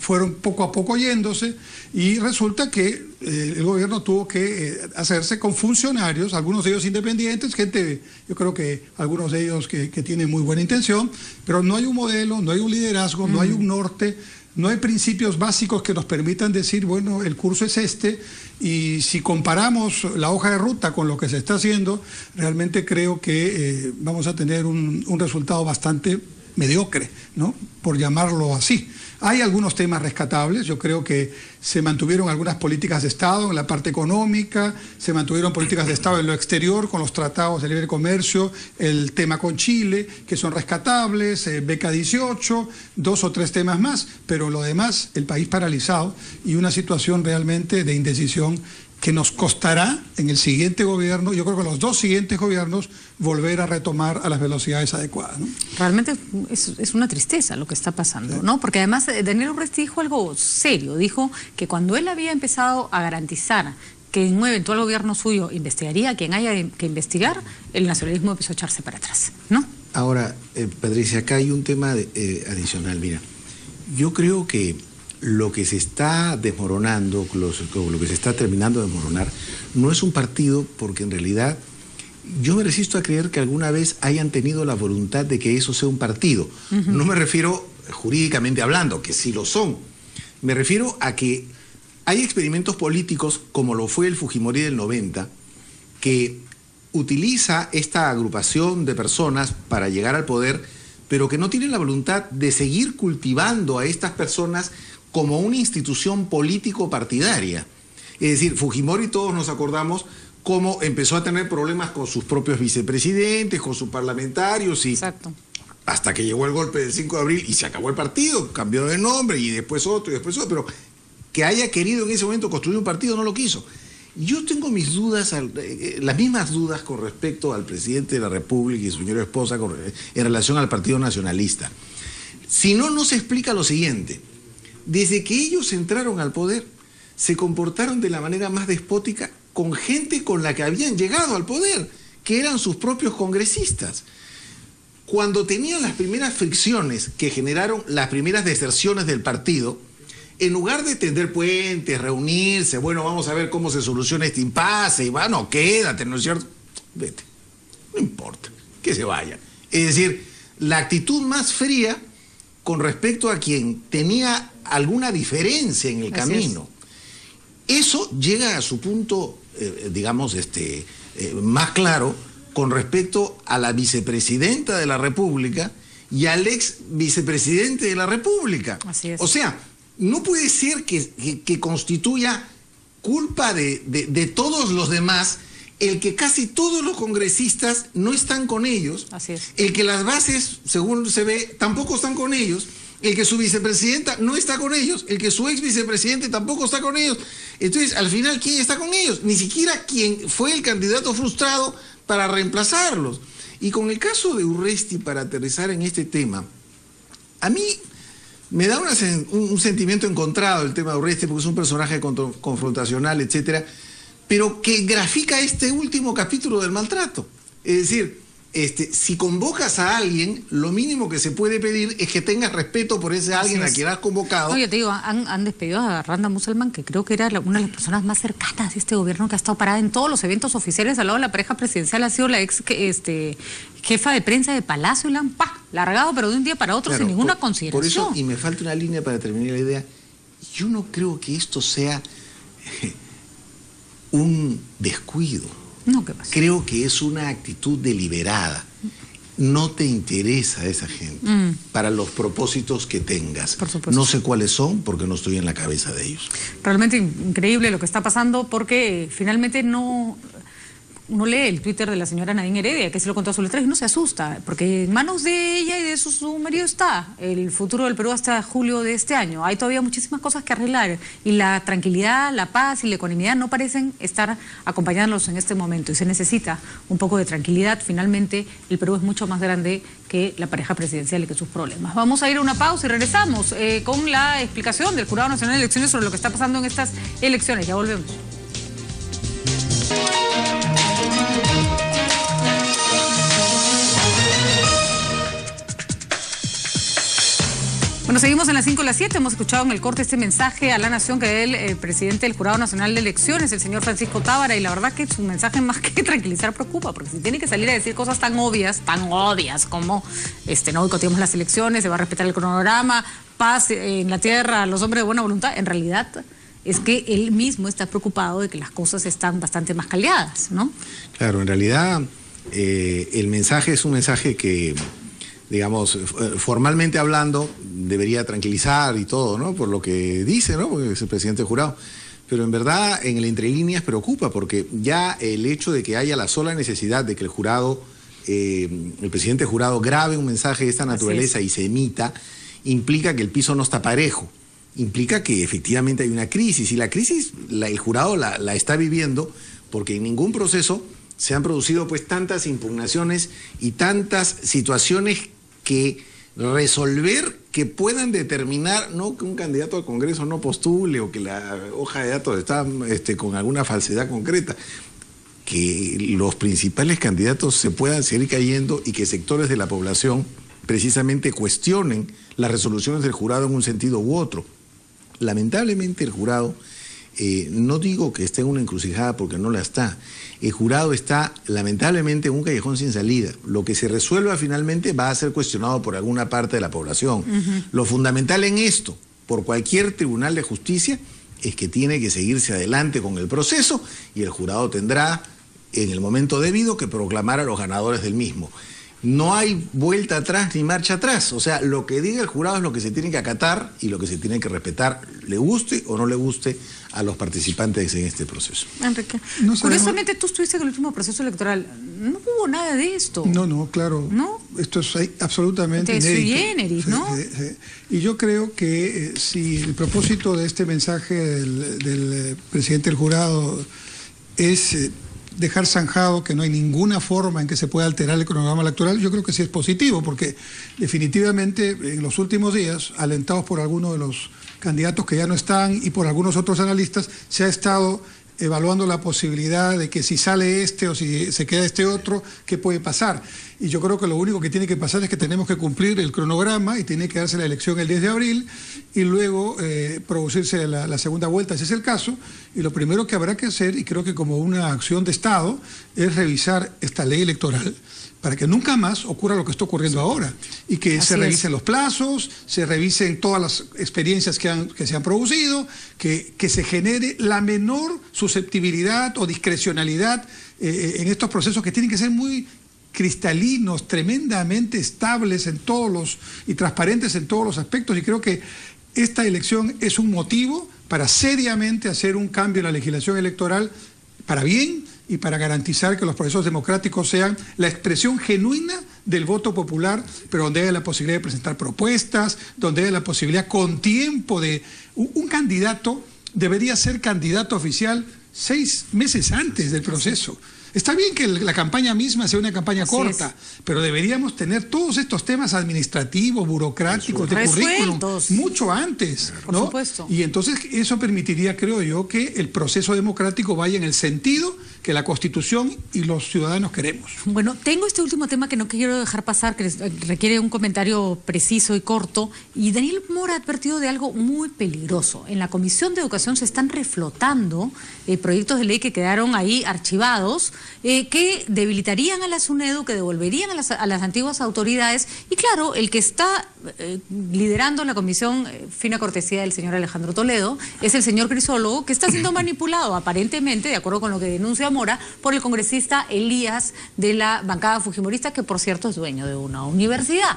fueron poco a poco yéndose, y resulta que el gobierno tuvo que hacerse con funcionarios, algunos de ellos independientes, gente, yo creo que algunos de ellos que tienen muy buena intención, pero no hay un modelo, no hay un liderazgo, no hay un norte, no hay principios básicos que nos permitan decir, bueno, el curso es este, y si comparamos la hoja de ruta con lo que se está haciendo, realmente creo que vamos a tener un resultado bastante mediocre, ¿no? Por llamarlo así. Hay algunos temas rescatables, yo creo que se mantuvieron algunas políticas de Estado en la parte económica, se mantuvieron políticas de Estado en lo exterior con los tratados de libre comercio, el tema con Chile, que son rescatables, beca 18, 2 o 3 temas más, pero lo demás, el país paralizado y una situación realmente de indecisión que nos costará en el siguiente gobierno, yo creo que los 2 siguientes gobiernos, volver a retomar a las velocidades adecuadas, ¿no? Realmente es una tristeza lo que está pasando, ¿no? Porque además Daniel Urresti dijo algo serio, dijo que cuando él había empezado a garantizar que en un eventual gobierno suyo investigaría a quien haya que investigar, el nacionalismo empezó a echarse para atrás, ¿no? Ahora, Patricia, acá hay un tema adicional, mira, yo creo que lo que se está desmoronando, lo que se está terminando de desmoronar, no es un partido, porque en realidad yo me resisto a creer que alguna vez hayan tenido la voluntad de que eso sea un partido. No me refiero jurídicamente hablando, que sí lo son. Me refiero a que hay experimentos políticos, como lo fue el Fujimori del 90, que utiliza esta agrupación de personas para llegar al poder, pero que no tienen la voluntad de seguir cultivando a estas personas como una institución político-partidaria. Es decir, Fujimori, todos nos acordamos cómo empezó a tener problemas con sus propios vicepresidentes, con sus parlamentarios, y Exacto. hasta que llegó el golpe del 5 de abril y se acabó el partido, cambió de nombre y después otro, pero que haya querido en ese momento construir un partido no lo quiso. Yo tengo mis dudas, las mismas dudas con respecto al presidente de la República y su señora esposa en relación al Partido Nacionalista. Si no, no se explica lo siguiente. Desde que ellos entraron al poder, se comportaron de la manera más despótica con gente con la que habían llegado al poder, que eran sus propios congresistas. Cuando tenían las primeras fricciones que generaron las primeras deserciones del partido, en lugar de tender puentes, reunirse, bueno, vamos a ver cómo se soluciona este impasse, y bueno, quédate, ¿no es cierto? Vete, no importa, que se vaya. Es decir, la actitud más fría con respecto a quien tenía alguna diferencia en el camino. Eso llega a su punto, digamos, más claro con respecto a la vicepresidenta de la República y al ex vicepresidente de la República. Así es. O sea, no puede ser que constituya culpa de todos los demás el que casi todos los congresistas no están con ellos. Así es. El que las bases, según se ve, tampoco están con ellos. El que su vicepresidenta no está con ellos, el que su ex vicepresidente tampoco está con ellos. Entonces, al final, ¿quién está con ellos? Ni siquiera quien fue el candidato frustrado para reemplazarlos. Y con el caso de Urresti, para aterrizar en este tema, a mí me da un sentimiento encontrado el tema de Urresti, porque es un personaje confrontacional, etcétera, pero que grafica este último capítulo del maltrato. Es decir, si convocas a alguien, lo mínimo que se puede pedir es que tengas respeto por ese alguien a quien has convocado. No, yo te digo, han despedido a Randa Muselman, que creo que era una de las personas más cercanas de este gobierno, que ha estado parada en todos los eventos oficiales al lado de la pareja presidencial. Ha sido la ex jefa de prensa de Palacio, y la han largado, pero de un día para otro, claro, sin ninguna consideración. Por eso, y me falta una línea para terminar la idea, yo no creo que esto sea un descuido. No, ¿qué pasa? Creo que es una actitud deliberada. No te interesa esa gente para los propósitos que tengas. Por supuesto. No sé cuáles son porque no estoy en la cabeza de ellos. Realmente increíble lo que está pasando, porque finalmente uno lee el Twitter de la señora Nadine Heredia, que se lo contó a su letra, y no se asusta, porque en manos de ella y de su marido está el futuro del Perú hasta julio de este año. Hay todavía muchísimas cosas que arreglar, y la tranquilidad, la paz y la ecuanimidad no parecen estar acompañándolos en este momento, y se necesita un poco de tranquilidad. Finalmente, el Perú es mucho más grande que la pareja presidencial y que sus problemas. Vamos a ir a una pausa y regresamos con la explicación del Jurado Nacional de Elecciones sobre lo que está pasando en estas elecciones. Ya volvemos. Bueno, seguimos en las 5 y las 7. Hemos escuchado en el corte este mensaje a la nación que da el presidente del Jurado Nacional de Elecciones, el señor Francisco Tábara, y la verdad que su mensaje, más que tranquilizar, preocupa, porque si tiene que salir a decir cosas tan obvias como no boicoteemos las elecciones, se va a respetar el cronograma, paz en la tierra, los hombres de buena voluntad, en realidad es que él mismo está preocupado de que las cosas están bastante más caldeadas, ¿no? Claro, en realidad el mensaje es un mensaje que, digamos, formalmente hablando, debería tranquilizar y todo, ¿no? Por lo que dice, ¿no? Porque es el presidente del jurado. Pero en verdad, en el entre líneas preocupa, porque ya el hecho de que haya la sola necesidad de que el jurado, el presidente del jurado grabe un mensaje de esta naturaleza y se emita, implica que el piso no está parejo. Implica que efectivamente hay una crisis, y la crisis el jurado la está viviendo porque en ningún proceso se han producido pues tantas impugnaciones y tantas situaciones que resolver, que puedan determinar no que un candidato al Congreso no postule o que la hoja de datos está con alguna falsedad concreta, que los principales candidatos se puedan seguir cayendo y que sectores de la población precisamente cuestionen las resoluciones del jurado en un sentido u otro. Lamentablemente el jurado, no digo que esté en una encrucijada porque no la está, el jurado está lamentablemente en un callejón sin salida. Lo que se resuelva finalmente va a ser cuestionado por alguna parte de la población. Lo fundamental en esto, por cualquier tribunal de justicia, es que tiene que seguirse adelante con el proceso, y el jurado tendrá en el momento debido que proclamar a los ganadores del mismo. no hay vuelta atrás ni marcha atrás. O sea, lo que diga el jurado es lo que se tiene que acatar y lo que se tiene que respetar, le guste o no le guste a los participantes en este proceso. Enrique, No curiosamente tú estuviste en el último proceso electoral. No hubo nada de esto. No, claro. ¿No? Esto es absolutamente inédito. Sui generis, ¿no? Y yo creo que si el propósito de este mensaje del presidente del jurado es dejar zanjado que no hay ninguna forma en que se pueda alterar el cronograma electoral, yo creo que sí es positivo, porque definitivamente en los últimos días, alentados por algunos de los candidatos que ya no están y por algunos otros analistas, se ha estado evaluando la posibilidad de que si sale este o si se queda este otro, ¿qué puede pasar? Y yo creo que lo único que tiene que pasar es que tenemos que cumplir el cronograma y tiene que darse la elección el 10 de abril y luego producirse la segunda vuelta, si es el caso. Y lo primero que habrá que hacer, y creo que como una acción de Estado, es revisar esta ley electoral para que nunca más ocurra lo que está ocurriendo ahora y que se revisen los plazos, se revisen todas las experiencias que se han producido, que se genere la menor susceptibilidad o discrecionalidad en estos procesos que tienen que ser muy cristalinos, tremendamente estables en todos y transparentes en todos los aspectos, y creo que esta elección es un motivo para seriamente hacer un cambio en la legislación electoral para bien y para garantizar que los procesos democráticos sean la expresión genuina del voto popular, pero donde haya la posibilidad de presentar propuestas, donde haya la posibilidad con tiempo de... Un candidato debería ser candidato oficial 6 meses antes del proceso. Está bien que la campaña misma sea una campaña corta, pero deberíamos tener todos estos temas administrativos, burocráticos, de currículum, mucho antes, ¿no? Por supuesto. Y entonces eso permitiría, creo yo, que el proceso democrático vaya en el sentido que la Constitución y los ciudadanos queremos. Bueno, tengo este último tema que no quiero dejar pasar, que requiere un comentario preciso y corto, y Daniel Mora ha advertido de algo muy peligroso. En la Comisión de Educación se están reflotando proyectos de ley que quedaron ahí archivados, que debilitarían a la SUNEDU, que devolverían a las antiguas autoridades, y claro, el que está liderando la comisión, fina cortesía del señor Alejandro Toledo, es el señor Crisólogo, que está siendo manipulado aparentemente, de acuerdo con lo que denuncia Mora, por el congresista Elías de la bancada fujimorista, que por cierto es dueño de una universidad.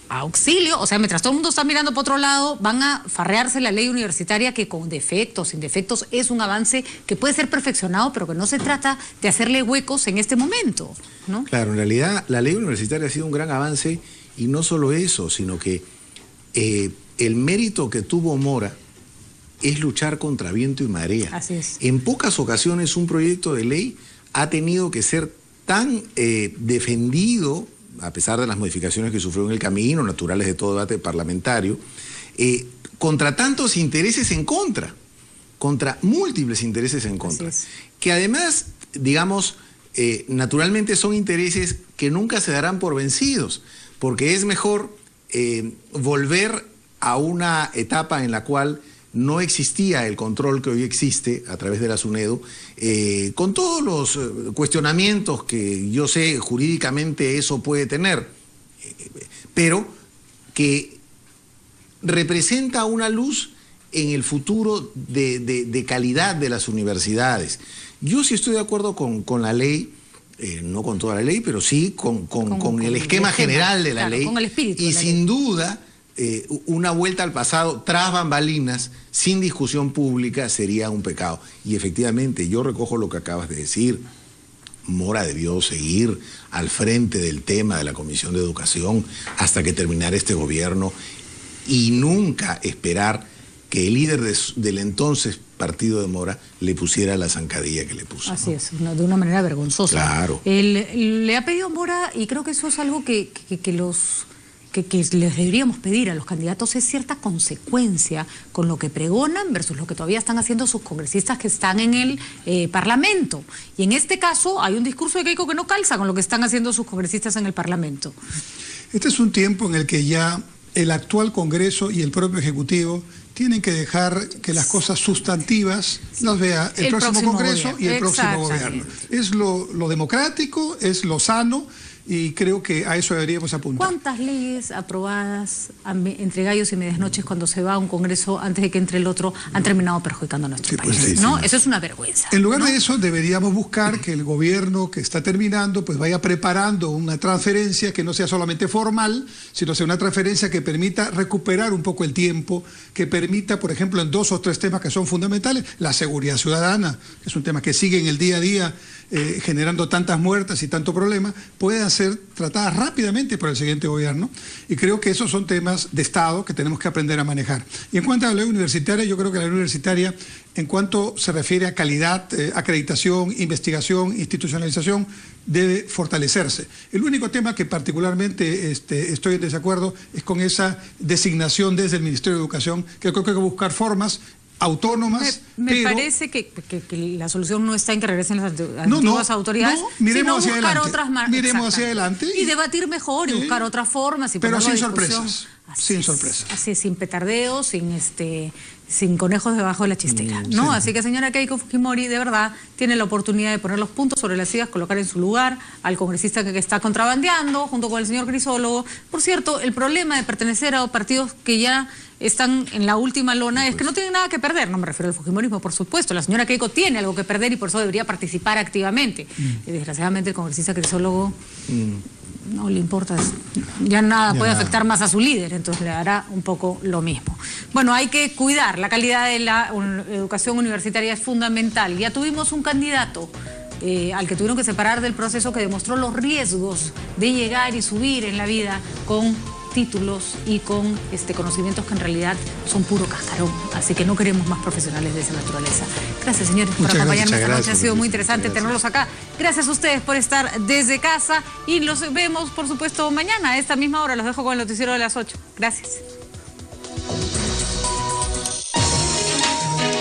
Auxilio, o sea, mientras todo el mundo está mirando por otro lado, van a farrearse la ley universitaria, que con defectos, sin defectos, es un avance que puede ser perfeccionado, pero que no se trata de hacerle huecos en este momento, ¿no? Claro, en realidad la ley universitaria ha sido un gran avance, y no solo eso, sino que el mérito que tuvo Mora es luchar contra viento y marea. Así es. En pocas ocasiones un proyecto de ley ha tenido que ser tan defendido, a pesar de las modificaciones que sufrió en el camino, naturales de todo debate parlamentario, contra tantos intereses en contra, contra múltiples intereses en contra, que además, digamos, naturalmente son intereses que nunca se darán por vencidos, porque es mejor volver a una etapa en la cual no existía el control que hoy existe a través de la SUNEDU, con todos los cuestionamientos que yo sé jurídicamente eso puede tener, pero que representa una luz en el futuro de calidad de las universidades. Yo sí estoy de acuerdo con la ley, no con toda la ley, pero sí con el esquema general de la ley, con el espíritu y de la sin ley. duda una vuelta al pasado tras bambalinas, sin discusión pública, sería un pecado. Y efectivamente, yo recojo lo que acabas de decir. Mora debió seguir al frente del tema de la Comisión de Educación hasta que terminara este gobierno, y nunca esperar que el líder del entonces partido de Mora le pusiera la zancadilla que le puso. Así es, de una manera vergonzosa. Claro. Le ha pedido Mora, y creo que eso es algo que les deberíamos pedir a los candidatos, es cierta consecuencia con lo que pregonan versus lo que todavía están haciendo sus congresistas que están en el Parlamento. Y en este caso hay un discurso de Keiko que no calza con lo que están haciendo sus congresistas en el Parlamento. Este es un tiempo en el que ya el actual Congreso y el propio Ejecutivo tienen que dejar que las cosas sustantivas las vea el próximo Congreso y el próximo gobierno. Es lo democrático, es lo sano, y creo que a eso deberíamos apuntar. ¿Cuántas leyes aprobadas entre gallos y medias noches cuando se va a un congreso antes de que entre el otro han terminado perjudicando a nuestro país? Pues, ¿no? Eso es una vergüenza. En lugar de eso, deberíamos buscar que el gobierno que está terminando pues vaya preparando una transferencia que no sea solamente formal, sino sea una transferencia que permita recuperar un poco el tiempo, que permita, por ejemplo, en 2 o 3 temas que son fundamentales, la seguridad ciudadana, que es un tema que sigue en el día a día generando tantas muertes y tanto problema, pueda ser tratada rápidamente por el siguiente gobierno, y creo que esos son temas de Estado que tenemos que aprender a manejar. Y en cuanto a la ley universitaria, yo creo que la ley universitaria, en cuanto se refiere a calidad, acreditación, investigación, institucionalización, debe fortalecerse. El único tema que particularmente estoy en desacuerdo es con esa designación desde el Ministerio de Educación, que creo que hay que buscar formas autónomas. Me parece que la solución no está en que regresen las antiguas autoridades, miremos sino hacia buscar adelante, otras miremos hacia adelante y debatir mejor y buscar otras formas. Pero sin sorpresas. Sin sorpresas. Así, sin petardeos, sin conejos debajo de la chistera, ¿no? Sí. Así que, señora Keiko Fujimori, de verdad, tiene la oportunidad de poner los puntos sobre las sillas, colocar en su lugar al congresista que está contrabandeando, junto con el señor Crisólogo. Por cierto, el problema de pertenecer a partidos que ya están en la última lona es que no tienen nada que perder. No me refiero al fujimorismo, por supuesto. La señora Keiko tiene algo que perder y por eso debería participar activamente. Y desgraciadamente el congresista Crisólogo no le importa, ya nada puede afectar más a su líder, entonces le hará un poco lo mismo. Bueno, hay que cuidar la calidad de la educación universitaria, es fundamental. Ya tuvimos un candidato al que tuvieron que separar del proceso, que demostró los riesgos de llegar y subir en la vida con títulos y con conocimientos que en realidad son puro cascarón. Así que no queremos más profesionales de esa naturaleza. Gracias, señores, por acompañarnos esta noche. Ha sido muy interesante tenerlos acá. Gracias a ustedes por estar desde casa y los vemos, por supuesto, mañana a esta misma hora. Los dejo con el noticiero de las 8. Gracias.